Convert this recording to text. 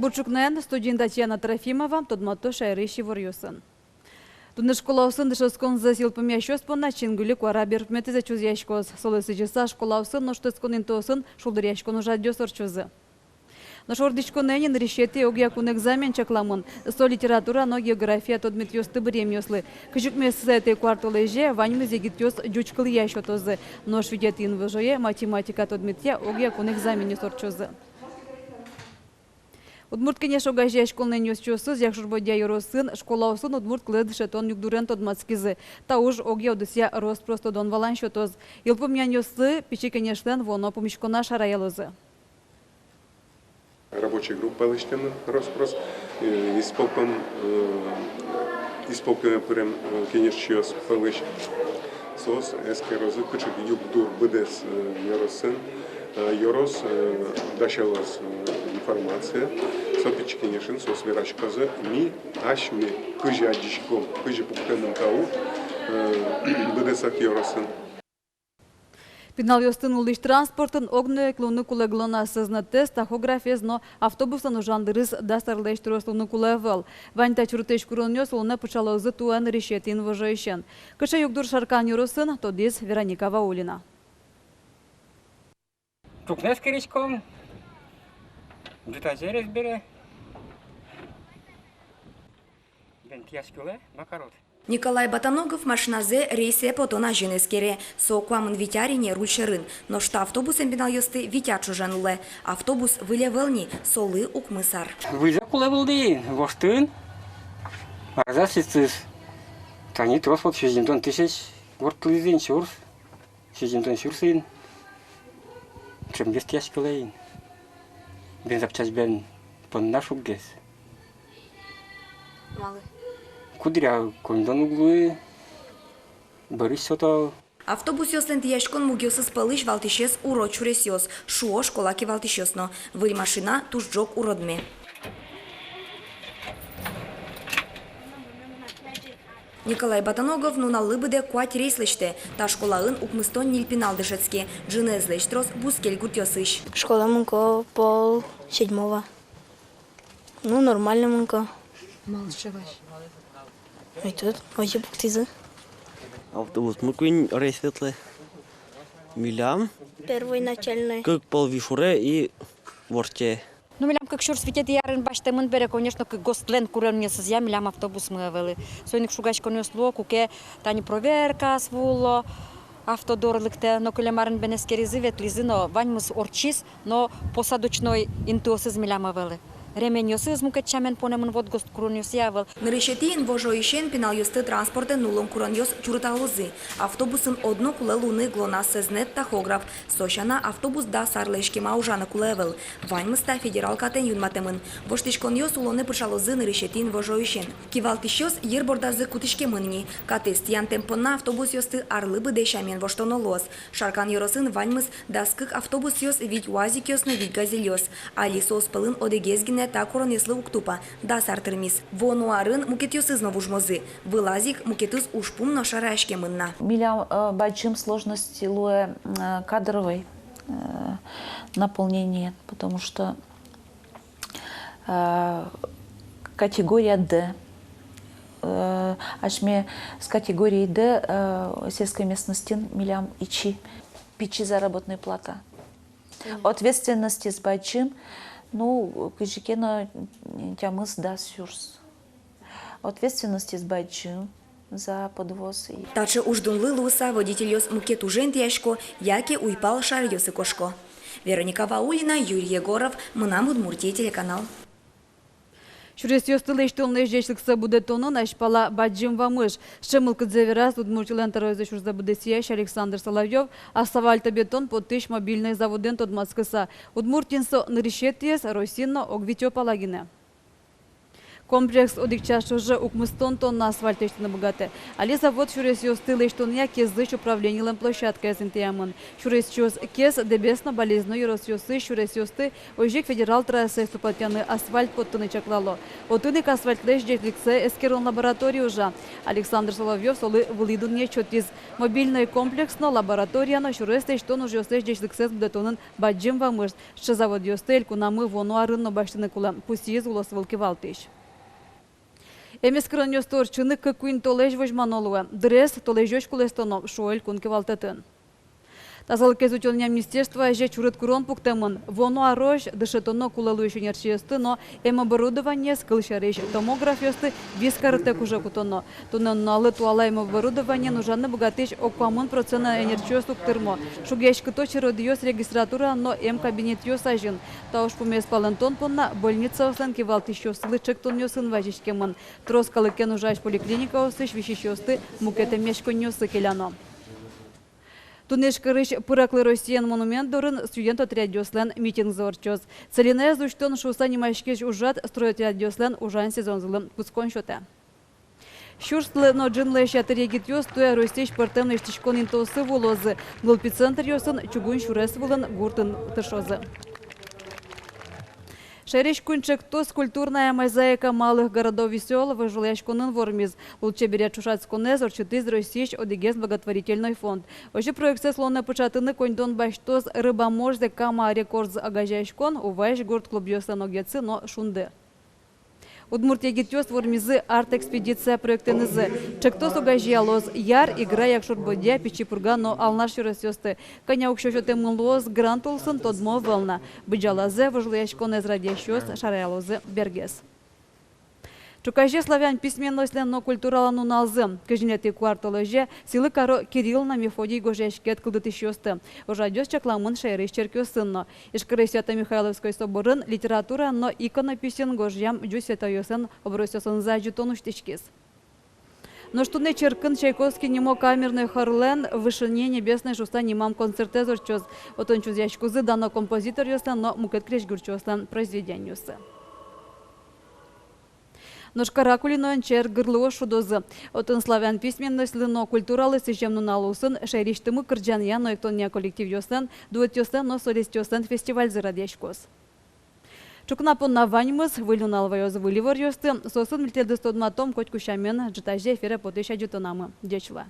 Удмуртчукнен студент Татьяна Трофимова тодмато шайрыши ворюсын. Тунны школаусын дышыскон за силпымя щоспона чингули куарабер метезе чузяшкоз. Солысы часа школаусын ноштыскон интосын шулдыряшкон ужадёсор чузы. Нашордичко ненен решети огякун экзамен чакламын. Со литература, но география тодмет ёсты бремёслы. Кыжук мессеты кварталеже ваньмы зегитёс жучкыл ящотозы. Но швидетин выжое математика тодметя огякун экзамен ёсорчозы. Удмурт конечно гажя школный нёсчосыз яхшурбодя юросын школаусын удмурт клыдышы тон югдурен тодмацкизы. Та уж огя удыся рост просто дон валан щотоз. Илпым янёсы пичи конечно воно помещкона шараялозы. Рабочая группа лыштяны распрос исполком прям конечно палыш сос эскерозы кучек югдур бдес юросын юрос дашалас информация сопич конечно сос верашказы ми ашми кыжи адишком кыжи пуктенын тау бдесак юросын. Пинал ёстын улыш транспортын огны клуны кулеглона сызнатес тахографез, но автобусан ужандырыз дастарлеш тростуны кулевел. Ваньта чуртеш куронёс улны пычалозы туэн решетин вожойшен. Кыша югдур шаркан юросын, тодис Вероника Ваулина. Тукнес киричком, джутазерес бере, бентияшкуле, макарот. Николай Батаногов машиназе рейсе потона женескере. Со куамын витярине рульшерын. Но что автобусен бинал ёсты витячу жануле. Автобус вылевелни солы укмысар. Выле кулевылды, воштын, арзасицыз. Тани трос вот 60 тысяч вортлызын шурс. 60 шурсын. Чем есть яшкулейн. Бензапчач бен понна шубгес. Малы. Кудря кондон углы, Борис сото. Автобус ёслен тияшкон мугёсыз пылыш валтишес уро чуресёс. Шуо школаки валтишёсно. Выль машина тужджок уродме. Николай Батаногов нуналыбыде куать рейслыште. Та школаын укмыстон нильпинал дышецке. Джины злештрос бускель гутёсыш. Школа мунко 6:30. Ну, нормально мунко. Мало живешь. И тут, ой, буктизы. Автобус муквин рейсветле. Милям. Первый начальный. Как полвишуре и ворте. Ну, милям, как шур светит ярын баште мын бере, конечно, как гостлен куреннесыз я, милям автобус мы вели. Сойник шугач конесло, куке тани проверка свуло, автодорлыкте, но кулемарен бенескеризы ветлизы, но ваньмыз орчис, но посадочной интуосыз милям вели. Ременьосыз мукетчамен понемын вот гост куренёс явел. Нарешетиин вожоишен пинал ёсты транспорте нулом кураньос чурталозы. Автобусын одно куле луны глона сезнет тахограф. Сошана автобус да сарлешки маужана кулевел. Ваньмыста федерал катен юнматемын. Воштишкон ёс улоны пышалозы нарешетиин вожоишен. Кивалтишёс ербордазы кутишке мынни. Катест ян темпона автобус ёсты арлыбы дешамен воштонолос. Шаркан ёросын ваньмыс даскык автобус ёс вить уазик ёсны вить газельёс. Алисос пылын одегезгине та коронеслы уктупа, да сартырмис. Вонуарын мукетёсы знову жмозы. Вылазик мукетыз ушпум но шарашке мынна. Милям большим сложности луэ кадровой наполнения, потому что категория D. Ашме с категорией D сельской местности милям ичи, пичи заработная плата. Ответственности с большим. Ну, кыжикено тямыс да сюрс. Ответственности с большим за подвоз. Таче уждунлы луса водитель ёс мукет ужен тяжко, яке уйпал шар ёсы кошко. Вероника Ваулина, Юрий Егоров, Мынам Удмуртия телеканал. Чурес ёстылы иштолны жешлыкса буде тонын ашпала баджим вамыш. Шемылкы дзевераз удмуртилен таройзы шурза буде сиящ Александр Соловьев, асфальтобетон подтыш мобильный заводен тодмацкыса. Удмуртинсо нарешетиес Росинно Огвитё Палагине. Комплекс одикчаш уже укмыстон тонна асфальт ещтіні бігати. Але завод шурес юстили іштония кездыш управлениялым площадка язынтиямын. Шурес чуз кез дебесно болезной росюсы шурес юсты ойжик федерал трассы супатяны асфальт поттыны чаклало. Отыник асфальтлеш жекликсе эскерон лабораторию уже. Александр Соловьев солы вылидунне чотиз. Мобильный комплексно лабораторияно шурес тештон уже юстеш жекликсе бдетонын баджим вамыш. Ще завод юстель кунамы вону арынно баштыны кулам. Пусиз улос вылкивалтыш. Эмескрон юстор чыны кыкуин толеш вожманолуа. Дрес толежош кулестоно шоэль кункевалтатын. Тазалык изучения министерства же чурыт курон пуктемын. Воно арож дышетоно кулалующий нерчиесты, но оборудование скылшариш томографиосты вискарытек уже кутоно. Тунналы туалаем оборудование нужно богатыш оквамон процента энерчиостук тырмо. Шугешки точеро диос регистратура, но кабинет йосажин. Тауш пумес палентон понна больница ослен валтищу слычек тон йосын важишкемын. Троскалыкен ужаш поликлиника осыш вишищосты мукете мешконьосы келяно. Тунешкарыш пыраклы Россиян монумент дорын студент отрядёслен митинг зорчоз. Целине зуштон шуса немашкеш ужат строить отрядёслен ужан сезонзылым кускон шоте. Шурстлы но джинлы шатырегит ёс туя ростеч партемный штичкон интосы волозы. Глупицентр ёсын чугун шурес вылын гуртын тышозы. Шереш кунчек тос культурная мозаика малых городов веселого жиляшконын вормиз. Лучше берет чушацконе зорчутыз Российш одигез благотворительный фонд. Ожи проекция слонна початыны коньдон баштоз рыбаморзе кама рекордз агажашкон увайш город клуб ёсаногецы, но шунды. Удмуртия гитёс вормизы арт-экспедиция проектенызы. Чектос угажиялоз яр игра якшурбодя пичипурга, но алнаш юрасёсты. Коня укшёшёте мылоз грант улсын тодмо волна. Быджалазе вожлыяшкон эзрадящёс шарайлозы бергес. Чукаже славян письменностен, но культуралану налзы. Кажинеты кварталыже силы каро Кириллна Мефодий гожешкет кылдытышёсты. Ожадёс чакламын шайрыш черкёсынно. Ишкарысята Михайловской соборын литература, но иконописен гожьям джусетайосын обросёсын за жутонуштичкис. Но что не черкын Чайковский немо камерный хорлен в вышине небесной шуста немам концерте зорчоз. Отон чузяшкузы дано композитор ёстан, но мукет креш гурчёстан произведеньюсы. Ношкара кулиноен чер гырлыо шудозы. Отын славян письменность лыно культуралы сижемну налусын шайриштымы кырджан яно эктония коллектив ёстан, дуэт ёстан, но солист ёстан фестиваль зырадешкос. Чукнапонна ваньмыз вылюналвайоз выливор ёсты, сосын мильтелды стодматом коть кушамен джитаже эфире потыша джутонамы. Дечла.